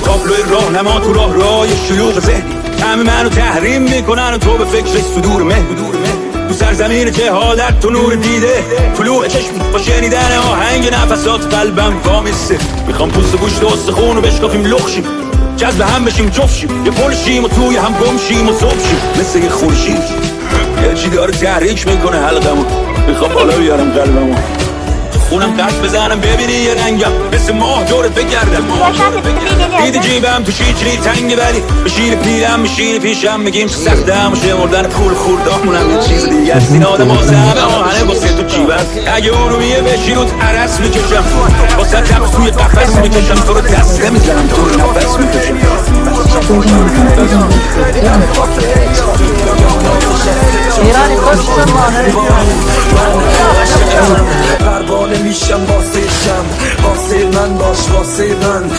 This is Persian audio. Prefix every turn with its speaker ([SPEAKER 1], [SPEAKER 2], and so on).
[SPEAKER 1] تابلوی راهنما تو راه شلوغ ذهنی، همه منو تحریم میکنن و تو به فکرش صدور مه. تو سرزمین جهالت تو نور دیده، طلوع چشم با شنیدن آهنگ نفسات قلبم وامیسته. میخوام پوست گوشت و استخون رو بشکافیم لخشیم، جذب هم بشیم جفتشیم، یه پل شیم و توی هم گم شیم و صبح شیم مثل یه خورشید. یه چی داره تحریک میکنه حلقمو، میخوام بالا بیارم قلبمو، خونم قصد بزنم ببینی یه رنگم مثل ماه دورت بگردم. دیدی جیبم تو شیچری تنگه ولی به شیر پیرم میشینی پیشم میگیم تو سختم و شمردن پول خوردامونم یه چیز دیگه است. این آدم واسه همه آهنه واسه تو جیب است. اگه ارومیه بشی روت عرس میکشم، واسه تب توی قفس میکشم، تو رو دست نمیزنم، تو رو نفس میکشم.
[SPEAKER 2] ایرانی خوشم
[SPEAKER 3] پروانه میشم واسه شم، واسه من باش واسه من.